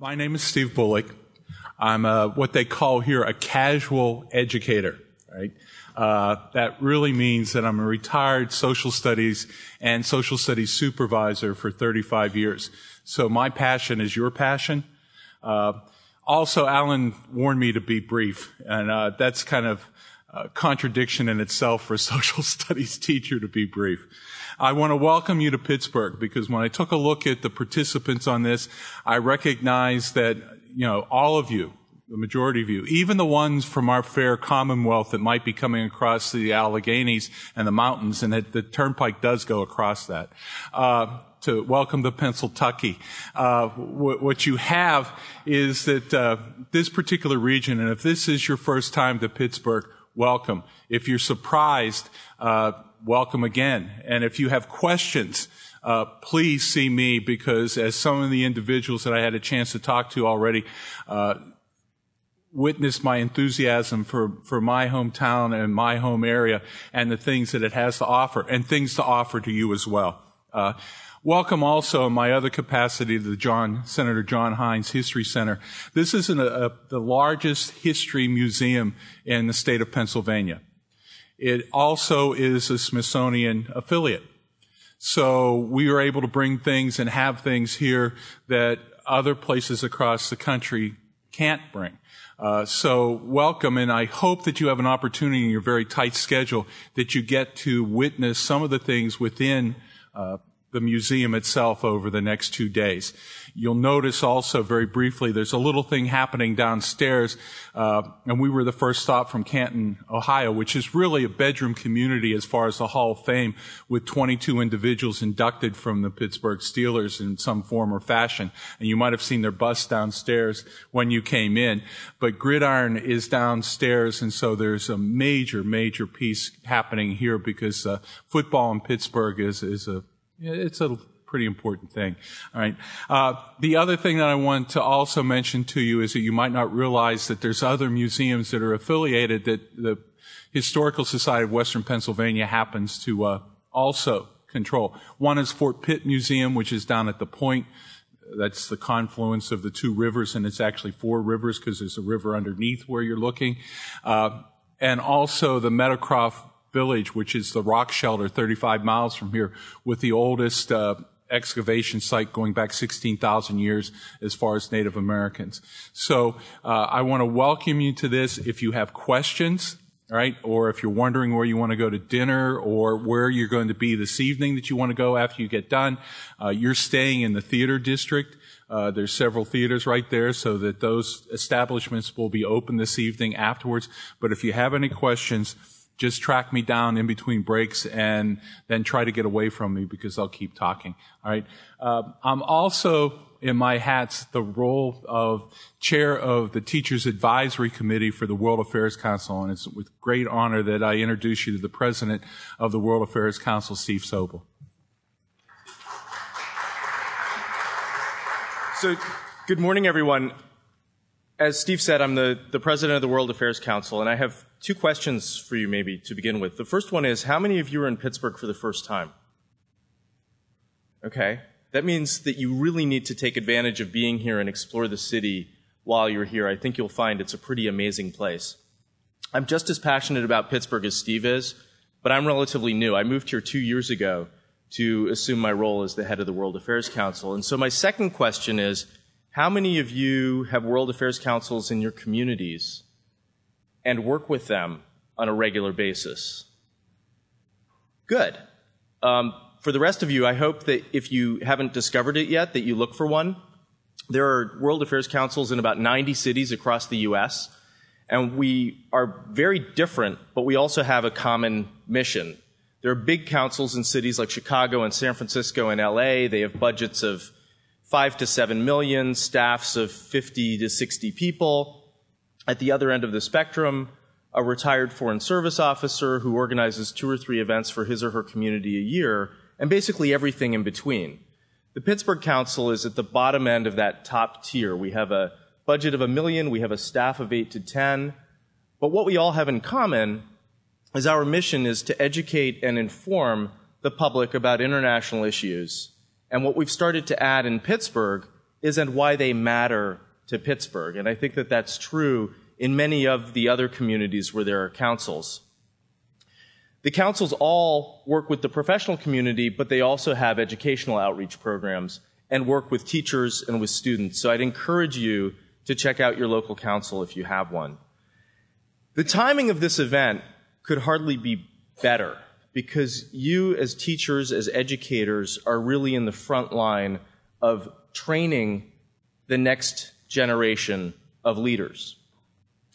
My name is Steve Bullick. I'm what they call here a casual educator, right? That really means that I'm a retired social studies and social studies supervisor for 35 years. So my passion is your passion. Also, Alan warned me to be brief, and that's kind of a contradiction in itself for a social studies teacher to be brief. I want to welcome you to Pittsburgh because when I took a look at the participants on this, I recognize that, all of you, the majority of you, even the ones from our fair Commonwealth that might be coming across the Alleghenies and the mountains, and that the turnpike does go across that, to welcome to Pennsylvania. What you have is that this particular region, and if this is your first time to Pittsburgh, welcome. If you're surprised, welcome again. And if you have questions, please see me, because as some of the individuals that I had a chance to talk to already witnessed my enthusiasm for my hometown and my home area and the things that it has to offer, and things to offer to you as well. Welcome also in my other capacity to the Senator John Heinz History Center. This is the largest history museum in the state of Pennsylvania. It also is a Smithsonian affiliate. So we are able to bring things and have things here that other places across the country can't bring. So welcome, and I hope that you have an opportunity in your very tight schedule that you get to witness some of the things within the museum itself over the next 2 days. You'll notice also very briefly there's a little thing happening downstairs, and we were the first stop from Canton, Ohio, which is really a bedroom community as far as the Hall of Fame, with 22 individuals inducted from the Pittsburgh Steelers in some form or fashion. And you might have seen their bus downstairs when you came in. But Gridiron is downstairs, and so there's a major, major piece happening here because football in Pittsburgh it's a pretty important thing. All right. The other thing that I want to also mention to you is that you might not realize that there's other museums that are affiliated that the Historical Society of Western Pennsylvania happens to also control. One is Fort Pitt Museum, which is down at the Point. That's the confluence of the two rivers, and it's actually 4 rivers because there's a river underneath where you're looking. And also the Meadowcroft Village, which is the rock shelter 35 miles from here, with the oldest excavation site going back 16,000 years as far as Native Americans. So I want to welcome you to this. If you have questions, right, or if you're wondering where you want to go to dinner or where you're going to be this evening that you want to go after you get done, you're staying in the theater district. There's several theaters right there, so that those establishments will be open this evening afterwards. But if you have any questions, just track me down in between breaks and then try to get away from me because I'll keep talking. All right. I'm also, in my hats, the role of chair of the Teachers Advisory Committee for the World Affairs Council, and it's with great honor that I introduce you to the president of the World Affairs Council, Steve Sokol. So, good morning, everyone. As Steve said, I'm the president of the World Affairs Council, and I have 2 questions for you maybe to begin with. The first one is, how many of you are in Pittsburgh for the first time? Okay. That means that you really need to take advantage of being here and explore the city while you're here. I think you'll find it's a pretty amazing place. I'm just as passionate about Pittsburgh as Steve is, but I'm relatively new. I moved here 2 years ago to assume my role as the head of the World Affairs Council. And so my second question is, how many of you have World Affairs Councils in your communities and work with them on a regular basis? Good. For the rest of you, I hope that if you haven't discovered it yet, that you look for one. There are World Affairs Councils in about 90 cities across the U.S., and we are very different, but we also have a common mission. There are big councils in cities like Chicago and San Francisco and L.A. They have budgets of 5 to 7 million, staffs of 50 to 60 people. At the other end of the spectrum, a retired foreign service officer who organizes 2 or 3 events for his or her community a year, and basically everything in between. The Pittsburgh Council is at the bottom end of that top tier. We have a budget of $1 million, we have a staff of 8 to 10, but what we all have in common is our mission is to educate and inform the public about international issues. And what we've started to add in Pittsburgh is and why they matter to Pittsburgh. And I think that that's true in many of the other communities where there are councils. The councils all work with the professional community, but they also have educational outreach programs and work with teachers and with students. So I'd encourage you to check out your local council if you have one. The timing of this event could hardly be better because you as teachers, as educators, are really in the front line of training the next generation of leaders.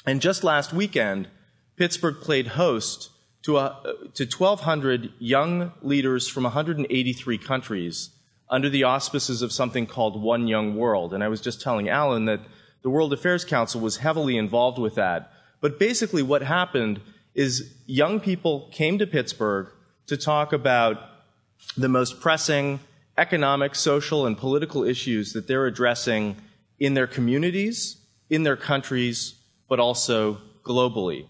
And just last weekend, Pittsburgh played host to 1,200 young leaders from 183 countries under the auspices of something called One Young World. And I was just telling Alan that the World Affairs Council was heavily involved with that. But basically what happened is young people came to Pittsburgh to talk about the most pressing economic, social, and political issues that they're addressing in their communities, in their countries, but also globally.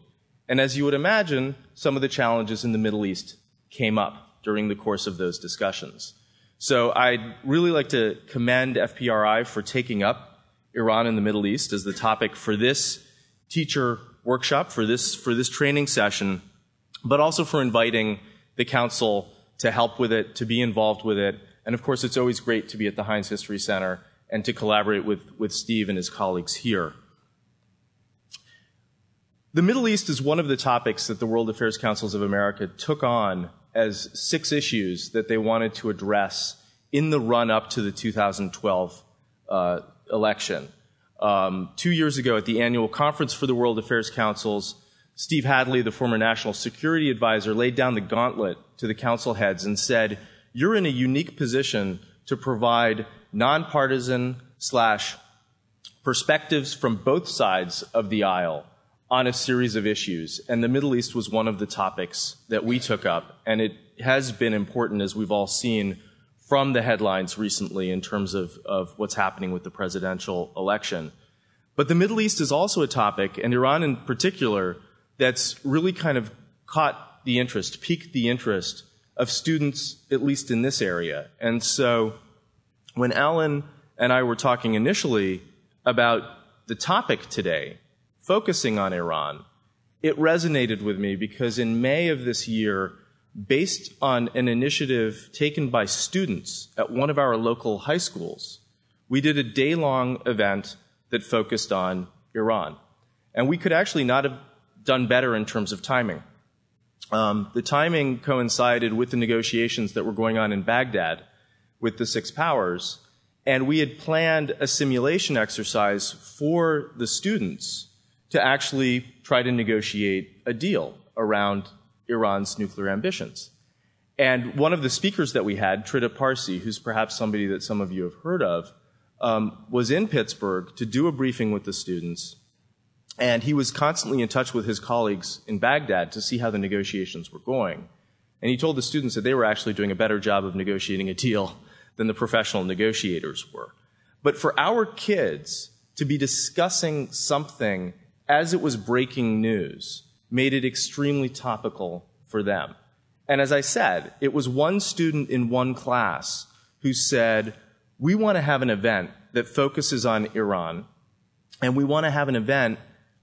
And as you would imagine, some of the challenges in the Middle East came up during the course of those discussions. So I'd really like to commend FPRI for taking up Iran and the Middle East as the topic for this teacher workshop, for this training session, but also for inviting the council to help with it, to be involved with it. And of course, it's always great to be at the Heinz History Center and to collaborate with Steve and his colleagues here. The Middle East is one of the topics that the World Affairs Councils of America took on as 6 issues that they wanted to address in the run-up to the 2012 election. 2 years ago at the annual conference for the World Affairs Councils, Steve Hadley, the former national security advisor, laid down the gauntlet to the council heads and said, you're in a unique position to provide nonpartisan / perspectives from both sides of the aisle on a series of issues. And the Middle East was one of the topics that we took up. And it has been important, as we've all seen from the headlines recently in terms of what's happening with the presidential election. But the Middle East is also a topic, and Iran in particular, that's really kind of caught the interest, piqued the interest of students, at least in this area. And so when Alan and I were talking initially about the topic today, focusing on Iran, it resonated with me because in May of this year, based on an initiative taken by students at one of our local high schools, we did a day-long event that focused on Iran. And we could actually not have done better in terms of timing. The timing coincided with the negotiations that were going on in Baghdad with the 6 powers, and we had planned a simulation exercise for the students to actually try to negotiate a deal around Iran's nuclear ambitions. And one of the speakers that we had, Trita Parsi, who's perhaps somebody that some of you have heard of, was in Pittsburgh to do a briefing with the students. And he was constantly in touch with his colleagues in Baghdad to see how the negotiations were going. And he told the students that they were actually doing a better job of negotiating a deal than the professional negotiators were. But for our kids to be discussing something as it was breaking news made it extremely topical for them. And as I said, it was one student in one class who said, we want to have an event that focuses on Iran, and we want to have an event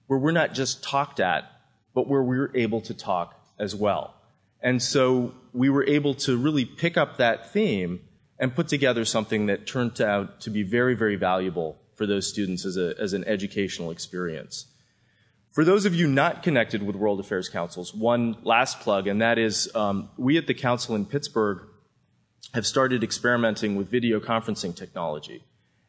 where we're not just talked at, but where we're able to talk as well. And so we were able to really pick up that theme and put together something that turned out to be very, very valuable for those students as an educational experience. For those of you not connected with World Affairs Councils, one last plug, and that is we at the Council in Pittsburgh have started experimenting with video conferencing technology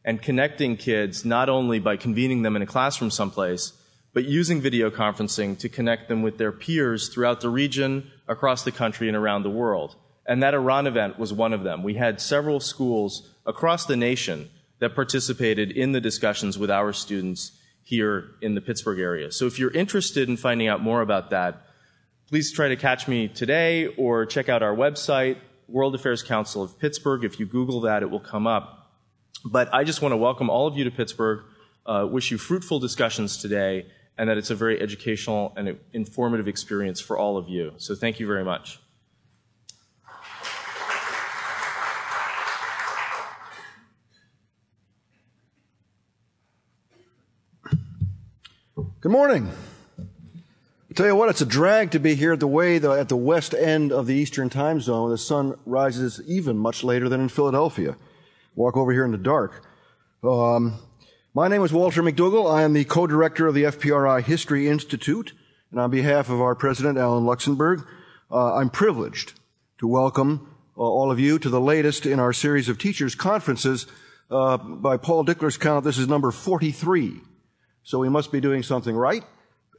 and connecting kids not only by convening them in a classroom someplace, but using video conferencing to connect them with their peers throughout the region, across the country, and around the world. And that Iran event was one of them. We had several schools across the nation that participated in the discussions with our students here in the Pittsburgh area. So if you're interested in finding out more about that, please try to catch me today or check out our website, World Affairs Council of Pittsburgh. If you Google that, it will come up. But I just want to welcome all of you to Pittsburgh, wish you fruitful discussions today, and that it's a very educational and informative experience for all of you. So thank you very much. Good morning. I tell you what, it's a drag to be here at the west end of the Eastern time zone. The sun rises even much later than in Philadelphia. Walk over here in the dark. My name is Walter McDougall. I am the co-director of the FPRI History Institute, and on behalf of our president, Alan Luxembourg, I'm privileged to welcome all of you to the latest in our series of teachers' conferences. By Paul Dickler's count, this is number 43. So we must be doing something right,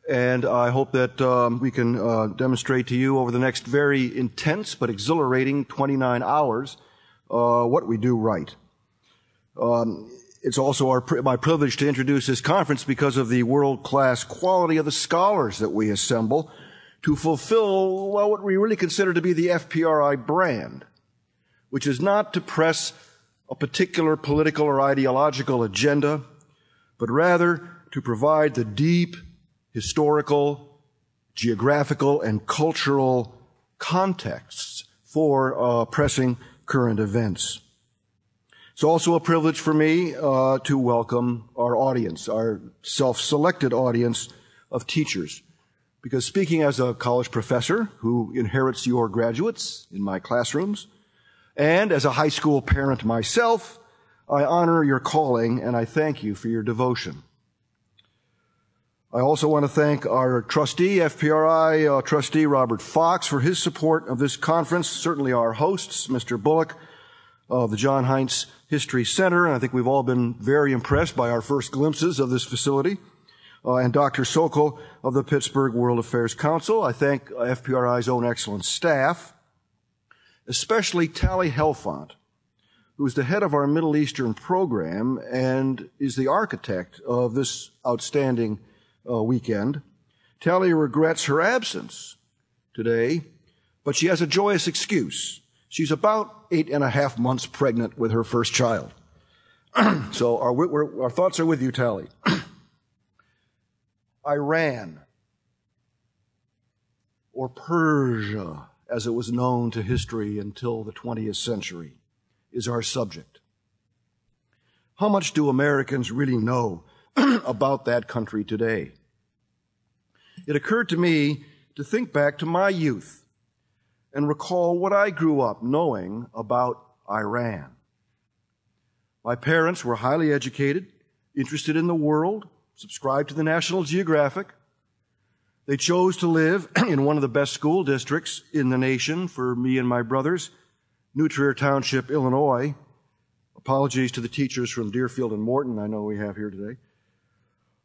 and I hope that we can demonstrate to you over the next very intense but exhilarating 29 hours what we do right. It's also my privilege to introduce this conference because of the world-class quality of the scholars that we assemble to fulfill what we really consider to be the FPRI brand, which is not to press a particular political or ideological agenda, but rather to provide the deep historical, geographical, and cultural contexts for pressing current events. It's also a privilege for me to welcome our audience, our self-selected audience of teachers. Because speaking as a college professor who inherits your graduates in my classrooms, and as a high school parent myself, I honor your calling and I thank you for your devotion. I also want to thank our trustee, FPRI trustee Robert Fox, for his support of this conference, certainly our hosts, Mr. Bullick of the John Heinz History Center, and I think we've all been very impressed by our first glimpses of this facility, and Dr. Sokol of the Pittsburgh World Affairs Council. I thank FPRI's own excellent staff, especially Tally Helfont, who is the head of our Middle Eastern program and is the architect of this outstanding weekend. Tally regrets her absence today, but she has a joyous excuse. She's about 8.5 months pregnant with her first child. So our thoughts are with you, Tally. Iran, or Persia, as it was known to history until the 20th century, is our subject. How much do Americans really know about that country today? It occurred to me to think back to my youth and recall what I grew up knowing about Iran. My parents were highly educated, interested in the world, subscribed to the National Geographic. They chose to live in one of the best school districts in the nation for me and my brothers, New Trier Township, Illinois. Apologies to the teachers from Deerfield and Morton I know we have here today.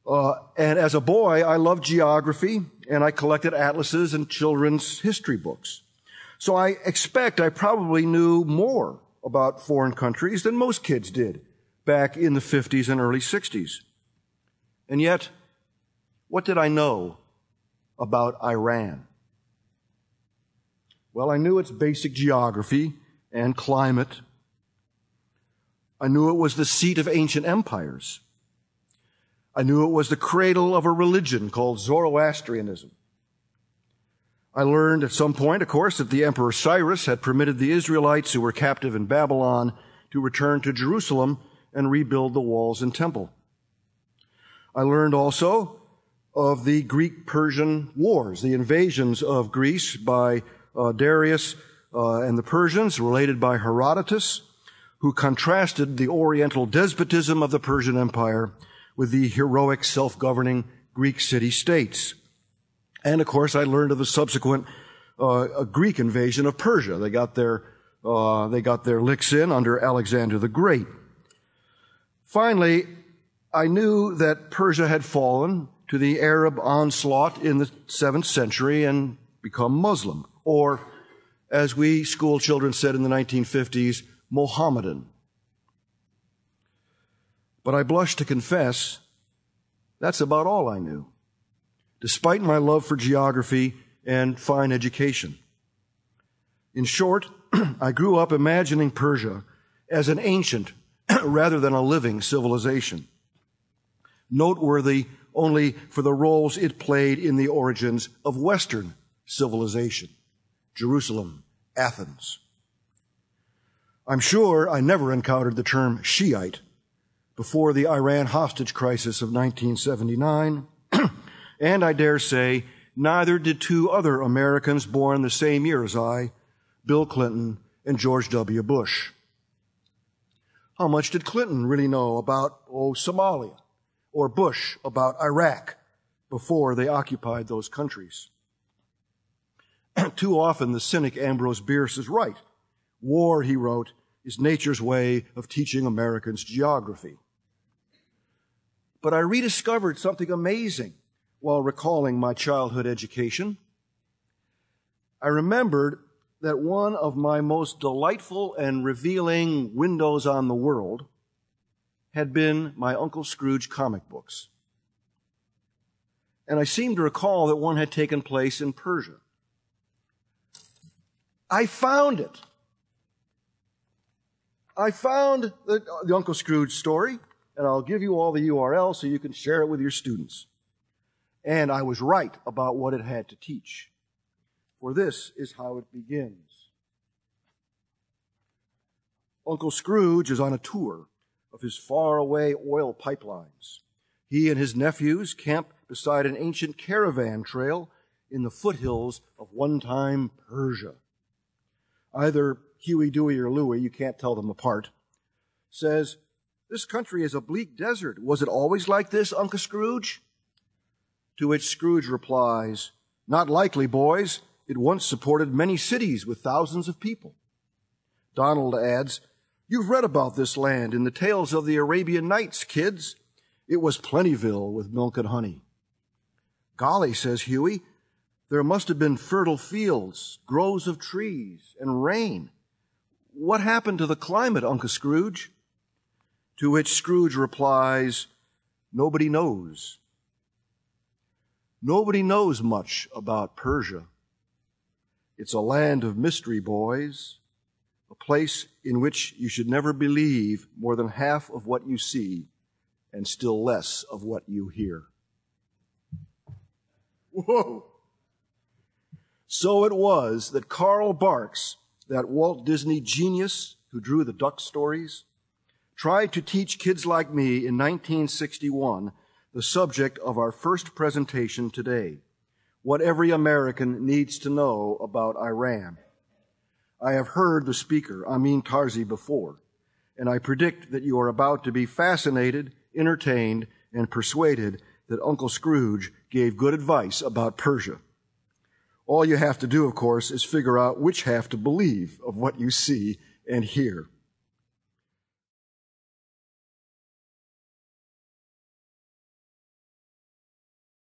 And as a boy, I loved geography, and I collected atlases and children's history books. So I expect I probably knew more about foreign countries than most kids did back in the 50s and early 60s. And yet, what did I know about Iran? Well, I knew its basic geography and climate. I knew it was the seat of ancient empires. I knew it was the cradle of a religion called Zoroastrianism. I learned at some point, of course, that the Emperor Cyrus had permitted the Israelites who were captive in Babylon to return to Jerusalem and rebuild the walls and temple. I learned also of the Greek-Persian wars, the invasions of Greece by Darius and the Persians, related by Herodotus, who contrasted the oriental despotism of the Persian Empire with the heroic self-governing Greek city-states. And, of course, I learned of the subsequent Greek invasion of Persia. They got their licks in under Alexander the Great. Finally, I knew that Persia had fallen to the Arab onslaught in the 7th century and become Muslim, or, as we school children said in the 1950s, Mohammedan. But I blush to confess that's about all I knew, despite my love for geography and fine education. In short, I grew up imagining Persia as an ancient rather than a living civilization, noteworthy only for the roles it played in the origins of Western civilization, Jerusalem, Athens. I'm sure I never encountered the term Shiite before the Iran hostage crisis of 1979, And I dare say, neither did two other Americans born the same year as I, Bill Clinton and George W. Bush. How much did Clinton really know about, Somalia, or Bush about Iraq before they occupied those countries? Too often the cynic Ambrose Bierce is right. War, he wrote, is nature's way of teaching Americans geography. But I rediscovered something amazing while recalling my childhood education. I remembered that one of my most delightful and revealing windows on the world had been my Uncle Scrooge comic books. And I seem to recall that one had taken place in Persia. I found it. I found the Uncle Scrooge story, and I'll give you all the URL so you can share it with your students. And I was right about what it had to teach. For this is how it begins. Uncle Scrooge is on a tour of his faraway oil pipelines. He and his nephews camp beside an ancient caravan trail in the foothills of one-time Persia. Either Huey, Dewey, or Louie, you can't tell them apart, says, "This country is a bleak desert. Was it always like this, Uncle Scrooge?" To which Scrooge replies, "Not likely, boys. It once supported many cities with thousands of people." Donald adds, "You've read about this land in the tales of the Arabian Nights, kids. It was Plentyville with milk and honey." "Golly," says Huey, "there must have been fertile fields, groves of trees, and rain. What happened to the climate, Uncle Scrooge?" To which Scrooge replies, "Nobody knows." Nobody knows much about Persia. It's a land of mystery, boys, a place in which you should never believe more than half of what you see and still less of what you hear. Whoa! So it was that Carl Barks, that Walt Disney genius who drew the duck stories, tried to teach kids like me in 1961 the subject of our first presentation today, what every American needs to know about Iran. I have heard the speaker, Amin Tarzi, before, and I predict that you are about to be fascinated, entertained, and persuaded that Uncle Scrooge gave good advice about Persia. All you have to do, of course, is figure out which half to believe of what you see and hear.